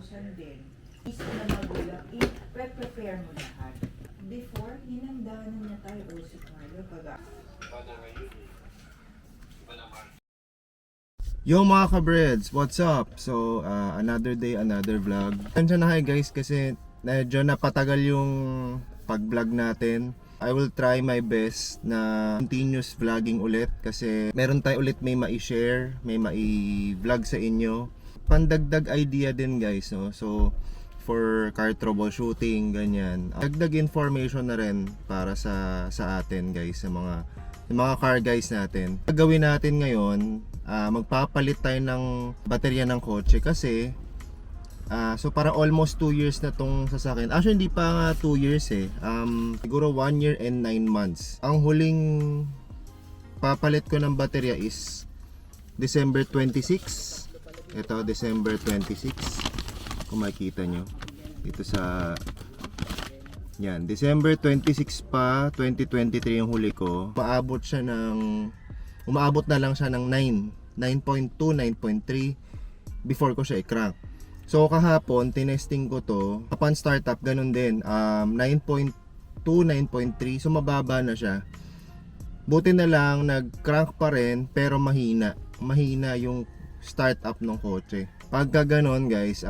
1,000 din. Isip na magulang, i-prepare mo lahat. Before, hinandaan na tayo o si Carlo kaga. Yo mga ka-breads, what's up? So, another day, another vlog. Tensya na kayo guys kasi medyo napatagal yung pag-vlog natin. I will try my best na continuous vlogging ulit kasi meron tayo ulit may mai-share, may mai-vlog sa inyo. Pandagdag idea din guys, no? So, for car troubleshooting, ganyan. Dagdag information na rin para sa atin guys, sa mga car guys natin. Gagawin natin ngayon, magpapalit tayo ng baterya ng kotse kasi so para almost 2 years na tong sasakyan. Actually hindi pa nga 2 years eh. Siguro 1 year and 9 months. Ang huling papalit ko ng baterya is December 26. Ito December 26. Kung makikita nyo dito sa yan, December 26 pa 2023 yung huli ko. Umaabot na lang siya ng 9.2, 9.3 before ko siya i-crank. So kahapon tinesting ko to, upon startup ganun din, 9.2, 9.3, so mababa na siya. Buti na lang nag-crank pa rin pero mahina yung startup ng kotse. Pagka ganon guys,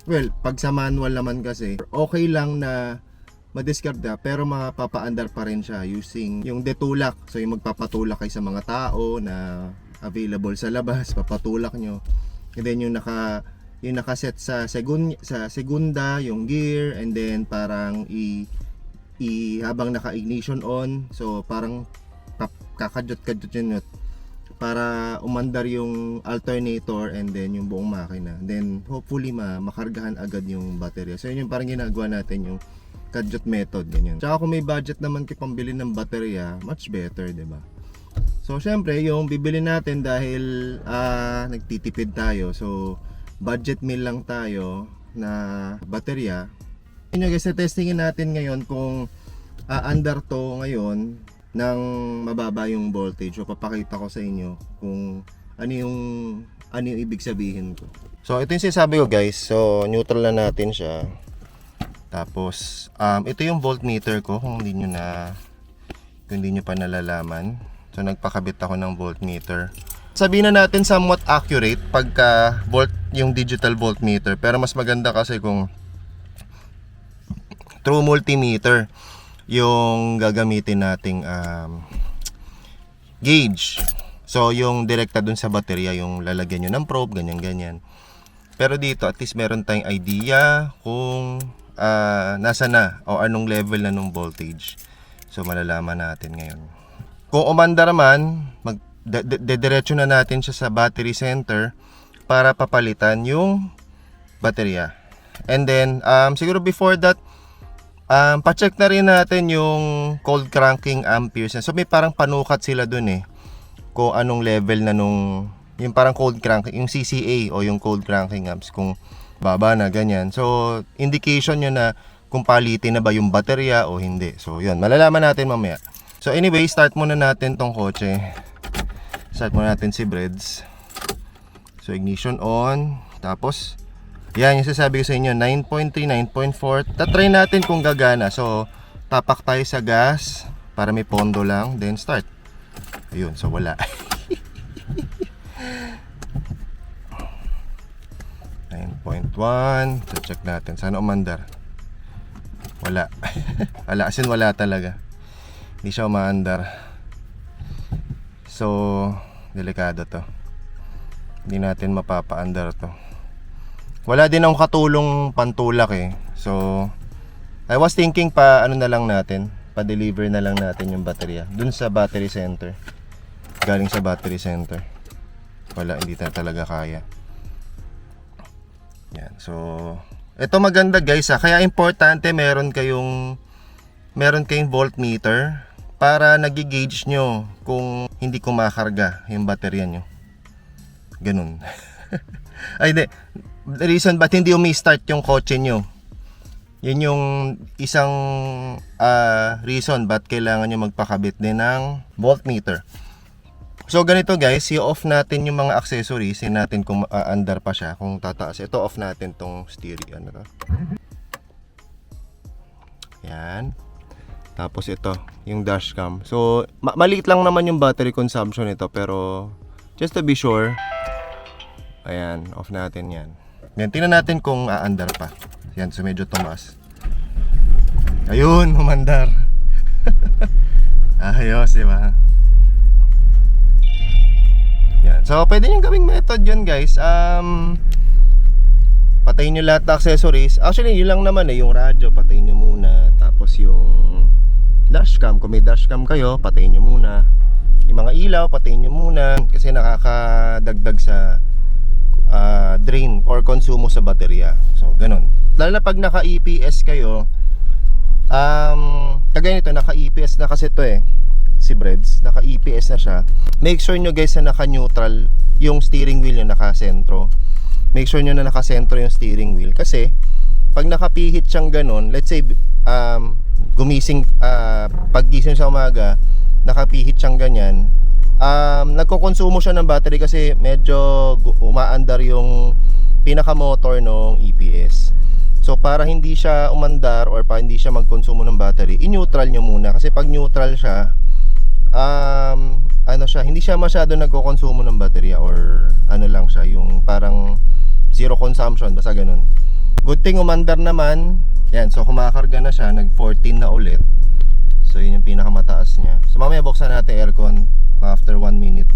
well, pag sa manual naman kasi okay lang na madiscard na, pero mapapaandar pa rin siya using yung detulak. So yung magpapatulak kayo sa mga tao na available sa labas, papatulak nyo. And then yung nakaset sa segunda, yung gear, and then parang habang naka-ignition on, so parang kakadyot-kadyot yun para umandar yung alternator and then yung buong makina. Then hopefully makargahan agad yung baterya. So yun yung parang ginagawa natin, yung kadyot method, ganyan. Tsaka kung may budget naman kayo pambili ng baterya, much better, 'di ba? So syempre yung bibili natin dahil nagtitipid tayo. So budget meal lang tayo na baterya. Yun guys, testingin natin ngayon kung under to ngayon ng mababa yung voltage. So papakita ko sa inyo kung ano yung ibig sabihin ko. So ito yung sinasabi ko guys. So neutral na natin siya. Tapos ito yung voltmeter ko kung hindi nyo pa nalalaman. So nagpakabit ako ng voltmeter. Sabihin na natin somewhat accurate pagka yung digital voltmeter, pero mas maganda kasi kung true multimeter yung gagamitin nating gauge. So yung direkta dun sa baterya, yung lalagyan nyo ng probe, ganyan. Pero dito at least meron tayong idea kung nasa na o anong level na nung voltage. So malalaman natin ngayon. Kung umanda naman, dediretso na natin siya sa battery center para papalitan yung baterya. And then siguro before that, pa-check na rin natin yung cold cranking amperes. So may parang panukat sila dun eh, kung anong level na yung parang cold cranking, yung CCA o yung cold cranking amps, kung baba na, ganyan. So indication yun na kung palitin na ba yung baterya o hindi. So yun, malalaman natin mamaya. So anyway, start muna natin tong kotse. Start muna natin si Breads. So ignition on. Tapos yan yung sasabi ko sa inyo, 9.3, 9.4. Tatry natin kung gagana. So tapak tayo sa gas para may pondo lang, then start. Ayun, so wala. 9.1. So check natin, sana umandar. Wala. Wala, as in wala talaga. Hindi siya umaandar. So delikado to. Hindi natin mapapaandar to. Wala din akong katulong pantulak eh. So I was thinking ano na lang natin, pa-deliver na lang natin yung baterya dun sa battery center. Galing sa battery center. Wala, hindi na talaga kaya. Yan. So ito maganda guys kaya importante meron kayong voltmeter para nagi-gauge nyo kung hindi kumakarga yung baterya nyo. Ganun. Ay di, the reason ba't hindi umi-start yung kotse nyo, yun yung isang reason ba't kailangan nyo magpakabit din ng voltmeter. So ganito guys, i-off natin yung mga accessories, sin natin kung andar pa siya, kung tataas. Ito off natin tong steering, ano to. Yan. Tapos ito, yung dashcam. So maliit lang naman yung battery consumption nito, pero just to be sure, ayan, off natin yan. Yan, tingnan natin kung aandar pa. Yan, so medyo tumaas. Ayun, umandar. Ayos, di ba? Yan. So, pwede nyo gawing method yun guys. Patayin nyo lahat ng accessories. Actually, yun lang naman yung radyo, patayin nyo muna. Tapos yung dashcam, kung may dashcam kayo, patayin nyo muna. Yung mga ilaw, patayin nyo muna. Kasi nakakadagdag sa drain or konsumo sa baterya. So, ganun. Lalo na pag naka-EPS kayo, kagaya nito, naka-EPS na kasi ito si Breads, naka-EPS na siya. Make sure nyo guys na naka-neutral yung steering wheel, yung naka-sentro. Make sure nyo na naka-sentro yung steering wheel. Kasi, pag nakapihit siyang ganun, let's say, paggising sa umaga, nakapihit siyang ganyan, nagkokonsumo siya ng battery kasi medyo umaandar yung pinaka-motor ng EPS. So, para hindi siya umandar or para hindi siya magkonsumo ng battery, i-neutral nyo muna. Kasi pag neutral siya, hindi siya masyado nagkokonsumo ng baterya or ano lang siya, yung parang zero consumption, basta ganun. Good thing umandar naman. Yan, so kumakarga na siya, nag 14 na ulit. So yun yung pinakamataas niya. So mamaya buksan natin aircon after 1 minute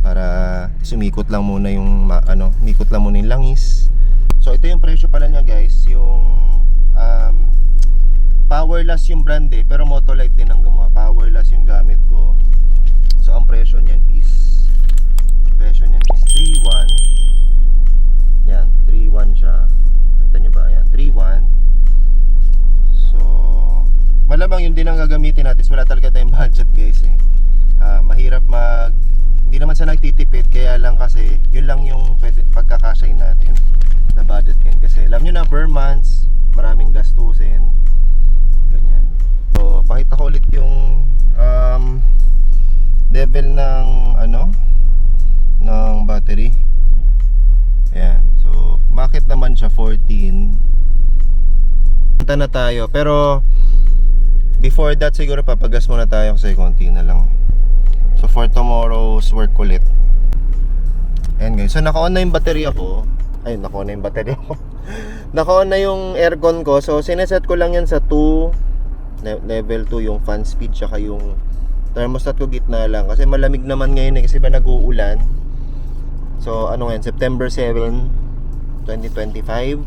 para sumikot lang muna yung mikot lang muna yung langis. So ito yung presyo pala niya guys, yung Powerless yung brand pero Motolite din ang gumawa. Powerless yung gamit ko. So ang presyo niyan is 3.1. Yan, 3.1 siya. Nakita nyo ba? Yan, 3.1. So malamang yun din ang gagamitin natin. Wala talaga tayong budget guys mahirap hindi naman sa nagtitipid, kaya lang kasi yun lang yung pagkakasya natin na budget ngayon. Kasi alam nyo na, per months maraming gastusin ganyan. So pakita ko ulit yung level ng ng battery. Ayan, so bakit naman siya 14. Punta na tayo, pero before that siguro papagas muna tayo kasi konti na lang. So for tomorrow's work ulit. Ayan guys, so naka-on na yung battery ako. Ayun, naka-on na yung battery ako. Naka-on na yung aircon ko. So sineset ko lang yan sa 2 level 2 yung fan speed, tsaka yung thermostat ko gitna lang kasi malamig naman ngayon kasi ba nag-uulan. So ngayon, September 7, 2025.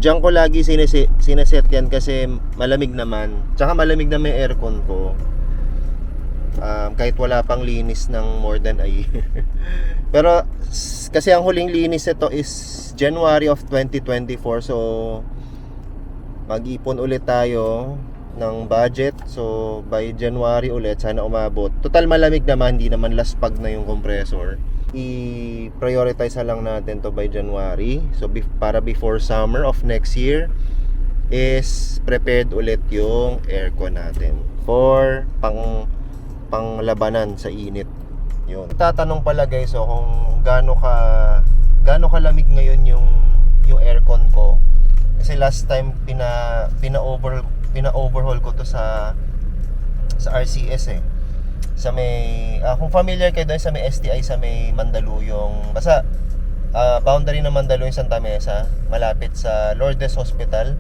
Diyan ko lagi sineset yan kasi malamig naman. Tsaka malamig na may aircon ko. Kahit wala pang linis ng more than a year. Pero kasi ang huling linis ito is January of 2024. So mag-ipon ulit tayo ng budget. So by January ulit sana umabot. Total malamig naman, hindi naman laspag na yung compressor. I-prioritize na lang natin to by January. So para before summer of next year is prepared ulit yung aircon natin for panglabanan sa init. Yun. Tatanong pala guys, kung gaano kalamig ngayon yung aircon ko. Kasi last time pina-overhaul ko to sa RCS sa may kung familiar kayo doon sa may STI sa may Mandaluyong, basta boundary ng Mandaluyong Santa Mesa, malapit sa Lourdes Hospital.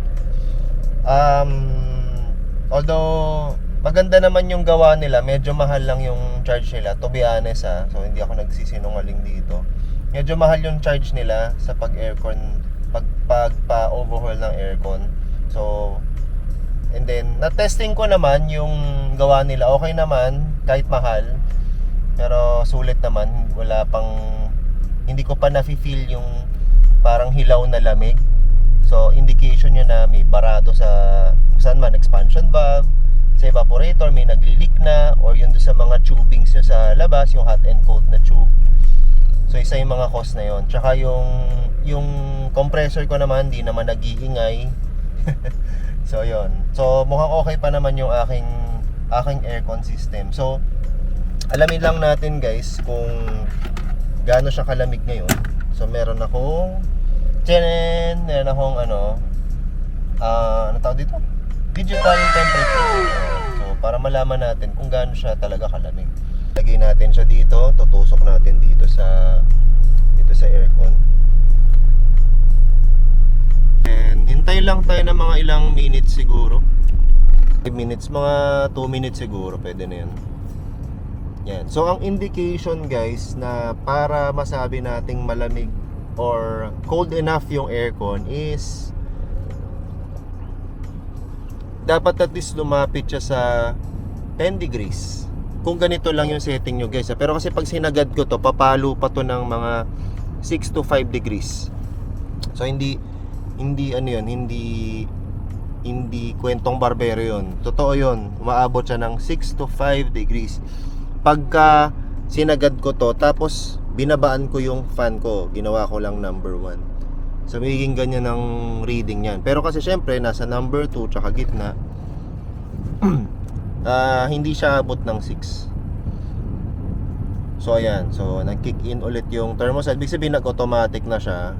Although maganda naman yung gawa nila, medyo mahal lang yung charge nila, to be honest so hindi ako nagsisinungaling dito. Medyo mahal yung charge nila sa pag-aircon, pagpa-overhaul ng aircon. So and then na-testing ko naman yung gawa nila, okay naman kahit mahal, pero sulit naman. Hindi ko pa nafe-feel yung parang hilaw na lamig. So indication yun na may barado sa saan man, expansion valve, sa evaporator may nagli-leak na, or yun doon sa mga tubings nyo sa labas, yung hot and cold na tube. So isa yung mga cause na yun. Tsaka yung compressor ko naman hindi naman nag-iingay. So yun. So mukhang okay pa naman yung aking aircon system. So alamin lang natin guys kung gaano siya kalamig ngayon. So meron akong ano tawag dito? Digital temperature. So para malaman natin kung gaano siya talaga kalamig. Lagay natin siya dito, tutusok natin dito sa aircon. And hintay lang tayo ng mga ilang minutes siguro. 5 minutes, mga 2 minutes siguro, pwede na yan. Yan. So ang indication guys na para masabi nating malamig or cold enough yung aircon is dapat at least lumapit siya sa 10 degrees. Kung ganito lang yung setting nyo guys. Pero kasi pag sinagad ko to, papalo pa to ng mga 6 to 5 degrees. So hindi ano yun, hindi kwentong barbero yun. Totoo yun, umaabot siya ng 6 to 5 degrees. Pagka sinagad ko to, tapos binabaan ko yung fan ko, ginawa ko lang number 1. So magiging ganyan ang reading yan. Pero kasi syempre nasa number 2 tsaka gitna, hindi siya abot ng 6. So ayan, so nag-kick in ulit yung thermostat. Ibig sabihin nag-automatic na siya.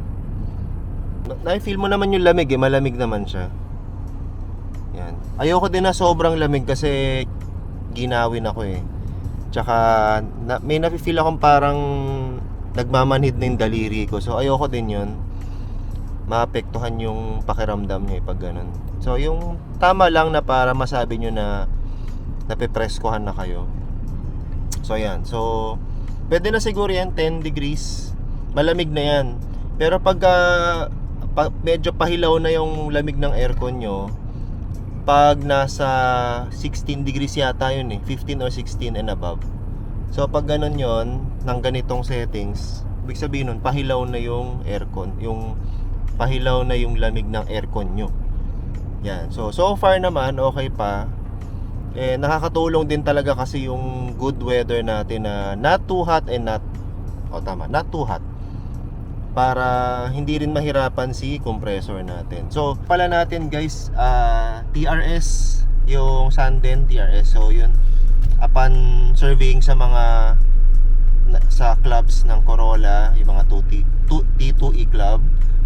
Na-feel mo naman yung lamig malamig naman siya. Yan. Ayoko din na sobrang lamig kasi ginawin ako Tsaka may nafe-feel akong parang nagmamanhid na yung daliri ko. So ayoko din yun. Maapektuhan yung pakiramdam nyo pag ganun. So yung tama lang na para masabi nyo na napipreskohan na kayo. So ayan. So pwede na siguro yan 10 degrees. Malamig na yan. Pero pag medyo pahilaw na yung lamig ng aircon nyo, pag nasa 16 degrees yata yun 15 or 16 and above. So pag ganun yon ng ganitong settings, ibig sabihin nun pahilaw na yung aircon, yung pahilaw na yung lamig ng aircon nyo. Yan. So far naman okay pa. Nakakatulong din talaga kasi yung good weather natin na not too hot and not too hot, para hindi rin mahirapan si compressor natin. So pala natin guys, TRS, yung Sanden TRS. So yun, upon surveying sa mga sa clubs ng Corolla, yung mga T2E club,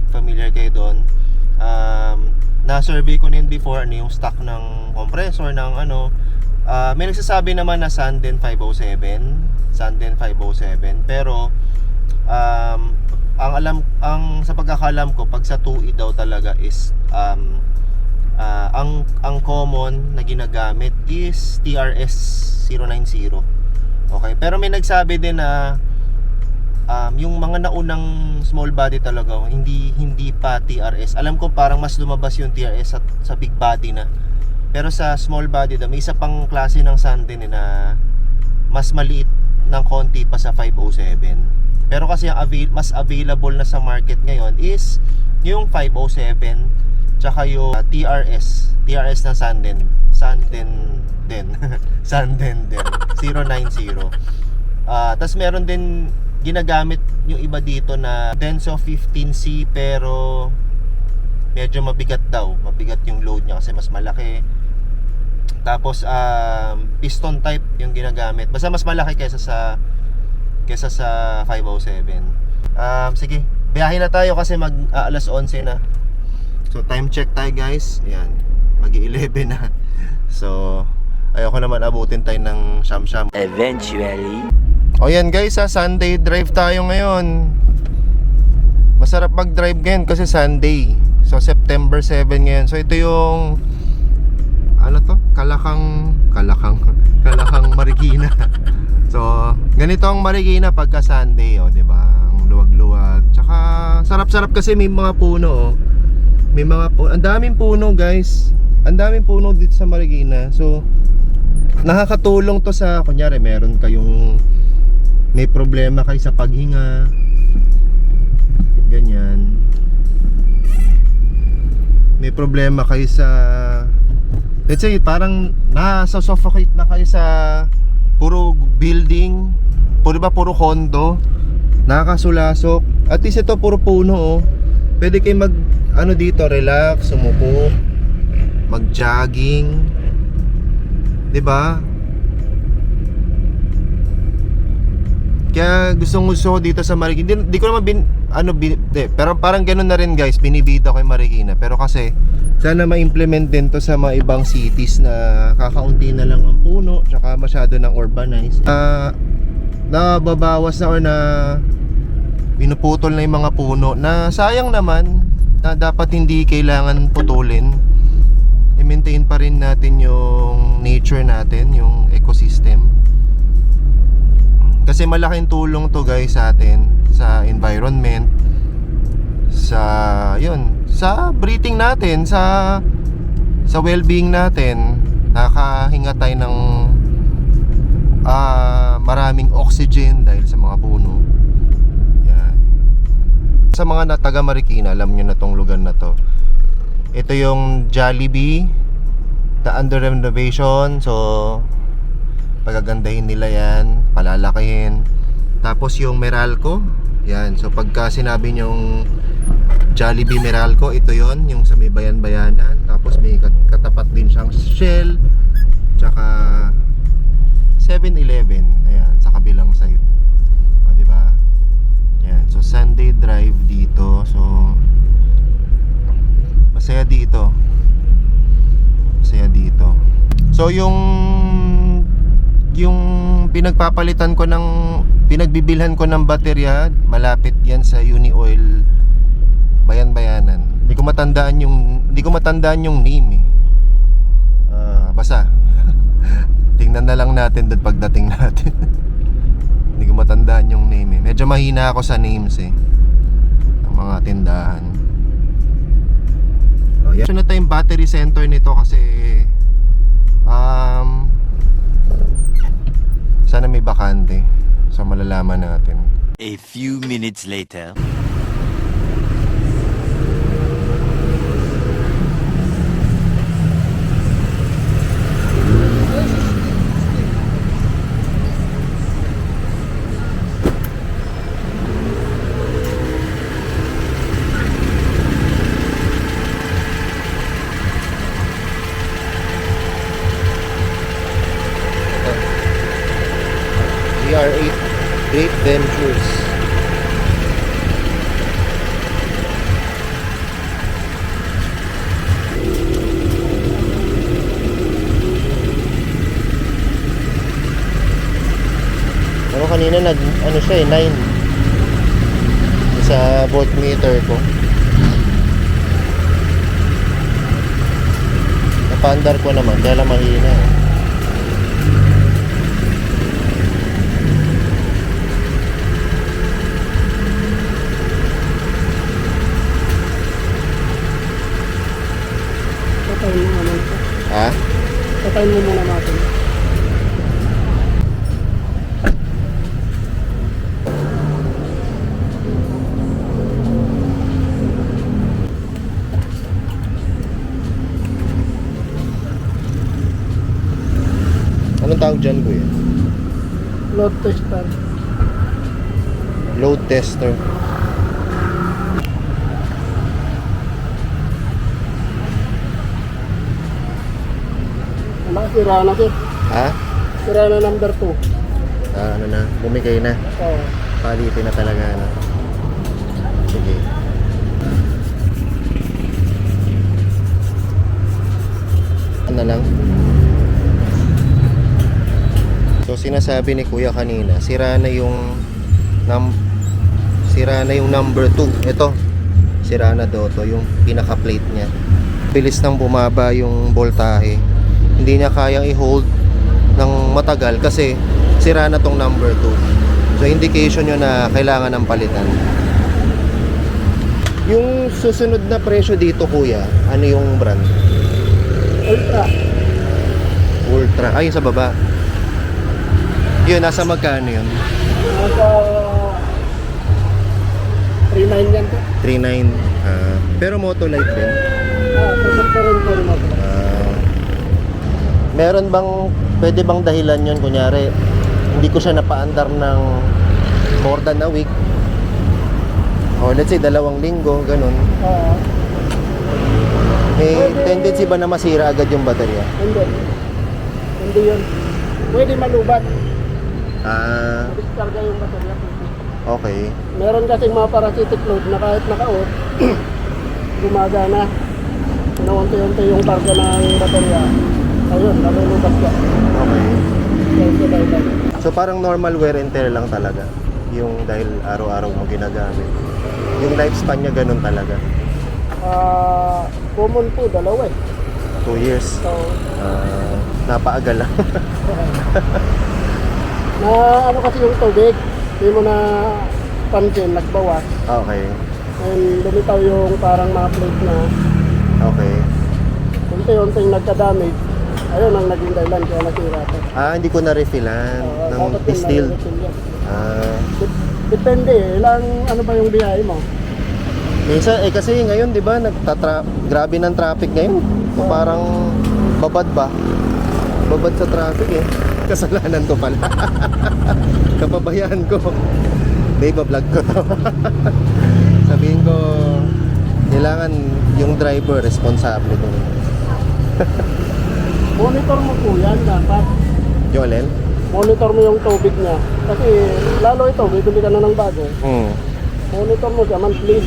familiar kayo doon. Na-survey ko din before ano yung stock ng compressor ng may nagsasabi naman na Sanden 507, pero ang sa pagkakalam ko, pag sa 2E daw talaga is ang common na ginagamit is TRS 090. Okay, pero may nagsabi din na yung mga naunang small body talaga hindi pa TRS. Alam ko parang mas lumabas yung TRS sa big body na. Pero sa small body daw may isa pang klase ng Sanden na mas maliit ng konti pa sa 507. Pero kasi ang mas available na sa market ngayon is yung 507 tsaka yung TRS na Sanden din 090. Tas meron din ginagamit yung iba dito na Denso 15C, pero medyo mabigat yung load niya kasi mas malaki. Tapos piston type yung ginagamit, basta mas malaki kaysa sa 507. Sige, biyahe na tayo kasi alas 11 na. So time check tayo guys. Ayan, mag-11 na. So ayoko naman abutin tayo ng siyam-siyam. Eventually. O yan guys, Sunday drive tayo ngayon. Masarap mag-drive ngayon kasi Sunday. So September 7 ngayon. So ito yung Kalakang Marikina. So ganito ang Marikina pagka Sunday, di ba? Ang luwag-luwag. Tsaka sarap-sarap kasi may mga puno, May mga puno. Ang daming puno, guys. Ang daming puno dito sa Marikina. So nakakatulong to sa kunyari meron kayong may problema kayo sa paghinga. Ganyan. May problema kayo sa, let's say parang nasa-suffocate na kayo sa puro building, puro condo, nakakasulasok. At least ito puro puno, Pwede kayo dito, relax, sumuko, mag-jogging. 'Di ba? Kaya gusto ko dito sa Marikina. Di ko naman pero parang ganun na rin guys, binibida ko yung Marikina. Pero kasi sana ma-implement din to sa mga ibang cities na kakaunti na lang ang puno, tsaka masyado ng urbanized. Nababawas na or na pinuputol na yung mga puno na sayang naman, na dapat hindi kailangan putulin. I-maintain pa rin natin yung nature natin, yung ecosystem. Kasi malaking tulong to guys sa atin, sa environment, sa breathing natin, sa well-being natin. Nakahinga tayo ng maraming oxygen dahil sa mga puno. Yan. Sa mga taga Marikina, alam nyo na tong lugar na to. Ito yung Jollibee, the under renovation. So pagagandahin nila yan, palalakihin. Tapos yung Meralco, yan. So pagka sinabi nyong Jollibee Meralco, ito yon, yung sa may bayan-bayanan. Tapos may katapat din siyang Shell, tsaka 7-Eleven, ayan, sa kabilang side. O, diba? Yan. So Sunday drive dito. So masaya dito. Masaya dito. So yung pinagpapalitan ko ng pinagbibilhan ko ng baterya, malapit yan sa Uni-Oil Bayan-Bayanan. Hindi ko matandaan yung name eh. Basta tingnan na lang natin doon pagdating natin. Hindi ko matandaan yung name eh. Medyo mahina ako sa names eh, ng mga tindahan. Yan na tayong battery center nito kasi sana may bakante. So malalaman natin. A few minutes later. CR8 Great Ventures. Pero kanina siya eh, 9 sa voltmeter ko. Napandar ko naman, kaya lang mahina eh. Patayin mo naman ito. Ha? Patayin mo muna natin. Anong tawag dyan, kuya? Load tester. Load tester. Sira na ito. Ha? Sira na number 2. Ano na? Bumigay na. Oo. Palitin na talaga na. Sige. Ano lang? So sinasabi ni kuya kanina, sira na yung number 2. Ito, sira na daw to, yung pinaka plate niya. Bilis nang bumaba yung voltahe. Hindi niya kayang i-hold ng matagal kasi sira na tong number 2. So indication yun na kailangan ng palitan. Yung susunod na presyo dito kuya, ano yung brand? Ultra. Ultra. Ay, sa baba. Yun, nasa magkano yun? Nasa 3.9 yan to. 3.9. Pero Motolite din. Sasakta rin ko rin ako. Meron bang, pwede bang dahilan yun? Kunyari, hindi ko siya napaandar ng more than a week. Or let's say, 2 linggo, ganun. Oo. May tendency ba na masira agad yung baterya? Hindi. Hindi yun. Pwede malubat. Ah, Diskarga yung baterya. okay. Meron kasing mga parasitic load na kahit naka-off, gumagana. Naunti-unti yung karga ng baterya. Ayun, nalulubat ka. Okay. Kaya dahil So parang normal wear and tear lang talaga. Yung dahil araw-araw mo ginagamit. Yung lifespan niya ganun talaga. common po, dalawa eh. 2 years. So, Napaagal lang. na ano kasi yung tubig, hindi mo na pansin, nagbawas. Okay. And lumitaw yung parang mga plate na Okay. unti-unting nagka-damage. Ayun ang naging dahilan kaya nasira ito. Hindi ko na-refillan ng Dapat yung distilled. nare-refill yan. Ah, Depende, ilang ano ba yung biyahe mo? minsan, kasi ngayon, di ba, grabe ng traffic ngayon. So, parang babad ba? Babad sa traffic eh. Kasalanan ko pala. Kapabayaan ko. Hindi, vlog ko to. Sabihin ko, kailangan yung driver responsable dun. Monitor mo po yan dapat. Jolen? Monitor mo yung tubig niya. Kasi lalo ito, bibili ka na ng bago. Monitor mo siya monthly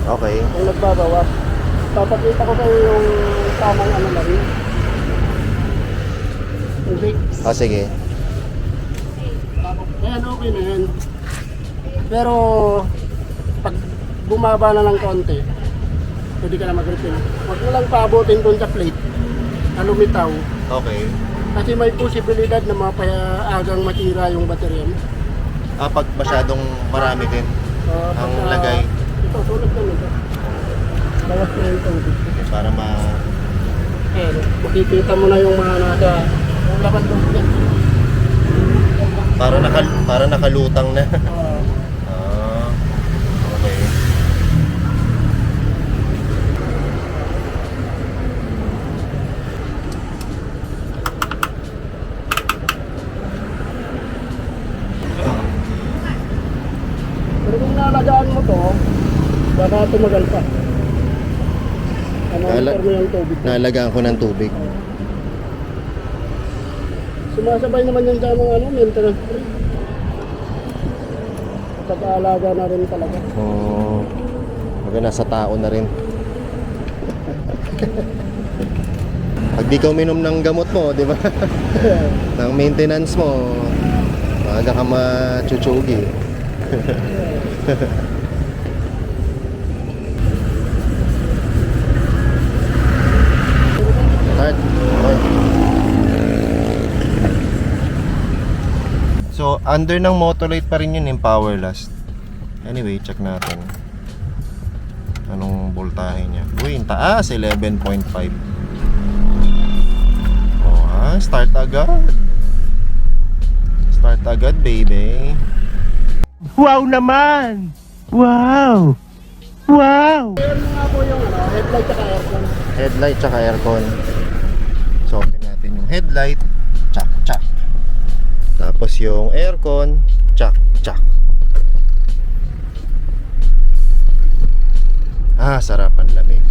Okay. kung nagbabawas. Papakita ko kayo yung tamang ano na rin. Tubig. Sige. Ayan, okay na yan. Pero pag bumaba na ng konti, pwede ka na mag-refill. Huwag mo lang paabutin dun sa plate na lumitaw. Okay. Kasi may posibilidad na mapaagang matira yung baterya mo. Pag masyadong marami din ang Pagka- lagay. Ito, sulat lang ito. Bawas na yung tubig. Para Ayan, makikita mo na yung mga nasa yung laman doon niya. para nakalutang na. Okay. Pero kung nalagaan mo to, baka tumagal pa. Monitor mo yung tubig. Nalagaan ko ng tubig. Sumasabay naman yan sa mga maintenance free. Pag-aalaga na rin talaga. Nasa tao na rin. Pag di ka uminom ng gamot mo, di ba? Ng maintenance mo, maaga ka machuchugi. Start. Okay. So, under ng Motolite pa rin yun yung power last. Anyway, check natin. Anong voltahe niya? Uy, yung taas, 11.5. Start agad. Start agad, baby. Wow naman! Wow! Wow! Ayan mo nga po yung headlight at aircon. Headlight tsaka aircon. So, open natin yung headlight. Chak, chak. Tapos yung aircon. Chak, chak. Sarap ang lamig.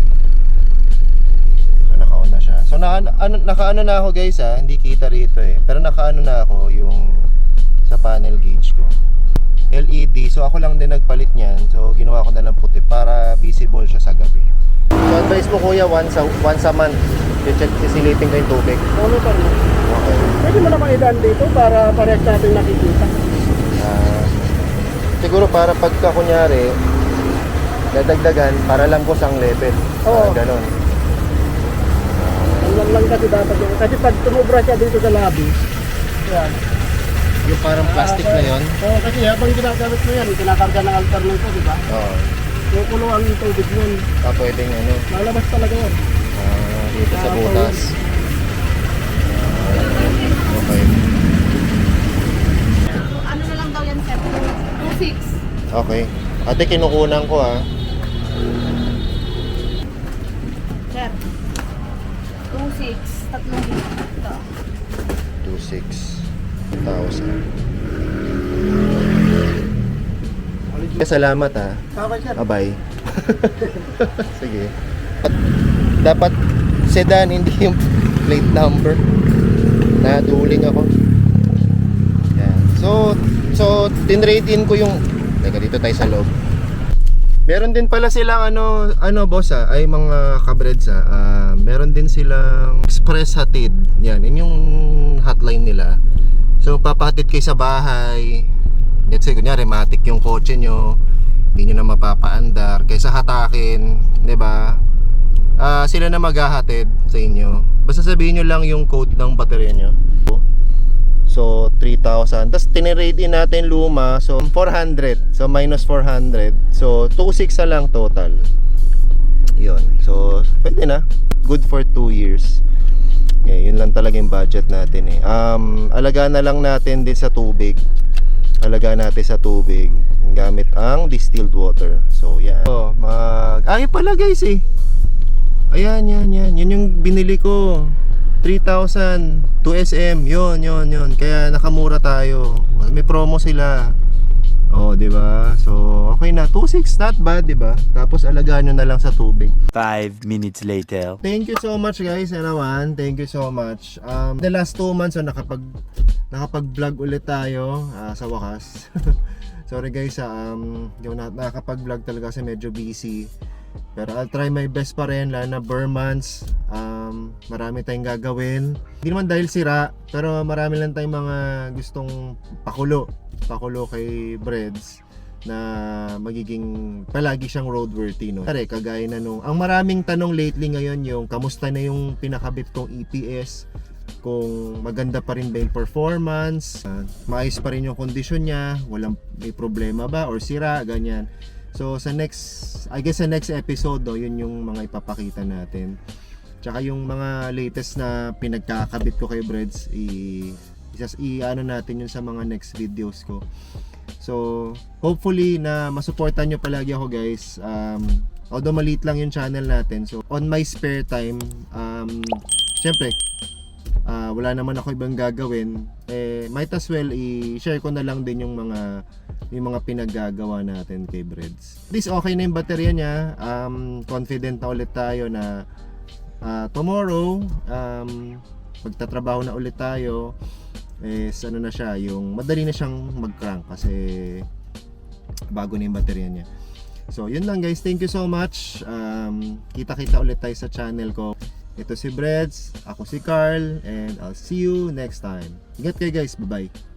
So, naka-on na siya. So, naka-ano na ako guys hindi kita rito eh. Pero naka-ano na ako yung sa panel gauge ko. LED. So, ako lang din nagpalit niyan. So, ginawa ko na ng puti para visible siya sa gabi. So, advice mo kuya, once a month, isilipin ko yung tubig. Monitor mo. Okay. Pwede mo naman idaan dito para parehas natin nakikita. Siguro para pagka kunyari, dadagdagan, para lang ko sang level. Oo. Ganon. Hanggang lang kasi dapat yun. Kasi pag tumubra siya dito sa labi, yan. Yung parang plastic na yon. Oo, kasi habang ginagamit mo yan, kinakarga ng alternator, di ba? Oo. Yung kuluan yung tubig nun, Pwedeng ano, lalabas talaga yan. dito sa butas. Okay. Ano na lang daw yan, sir? 2.6. Okay. Ate, kinukunan ko Sir. 2.6. Tatlong dito. 26,000. Salamat Okay, sir. Bye. Sige. Dapat sedan, hindi yung plate number. Naduling ako. Yan. So tinrade in ko yung... Teka, dito tayo sa loob. Meron din pala silang boss ay mga kabreds meron din silang express hatid. Yan, yun yung hotline nila. So papahatid kayo sa bahay. Let's say kunyari matik yung kotse nyo, hindi nyo na mapapaandar kaysa hatakin, 'di ba? Sila na maghahatid sa inyo. Basta sabihin nyo lang yung code ng baterya nyo. So 3,000. Tapos tinirade in natin luma, so 400. So minus 400. So 2,600 na lang total. Yun. So pwede na. Good for 2 years. Yun lang talaga yung budget natin eh. Alagaan na lang natin din sa tubig. Alagaan natin sa tubig gamit ang distilled water. So yan. Ay pala guys eh. Ayan, yan. Yun yung binili ko. 3,000 to SM. Yun. Kaya nakamura tayo. May promo sila. Oh, 'di ba? So, okay na. 2,600 not bad, 'di ba? Tapos alagaan nyo na lang sa tubig. 5 minutes later. Thank you so much guys, naman. Thank you so much. The last 2 months nakapag-vlog ulit tayo sa wakas. Sorry guys, yung nakakapag-vlog talaga kasi medyo busy. Pero I'll try my best pa rin, lalo na bare months. Marami tayong gagawin. Hindi naman dahil sira, pero marami lang tayong mga gustong pakulo kay Breads na magiging palagi siyang roadworthy, no? Kagaya na ang maraming tanong lately ngayon yung kamusta na yung pinakabit kong EPS, kung maganda pa rin ba yung performance, maayos pa rin yung kondisyon niya, may problema ba or sira, ganyan. So sa next episode yun yung mga ipapakita natin. Tsaka yung mga latest na pinagkakabit ko kay Breads, ano natin yun sa mga next videos ko. So hopefully na masuportan nyo palagi ako guys. Although maliit lang yung channel natin, so on my spare time, syempre wala naman ako ibang gagawin, might as well i-share ko na lang din yung mga pinaggagawa natin kay Breads. At least okay na yung baterya niya. Confident na ulit tayo na tomorrow magtatrabaho na ulit tayo. Ano na siya, yung madali na siyang mag-crank kasi bago na yung baterya niya. So yun lang guys, thank you so much. Kita-kita ulit tayo sa channel ko. Ito si Breads, ako si Carl, and I'll see you next time. Ingat kayo guys, bye bye.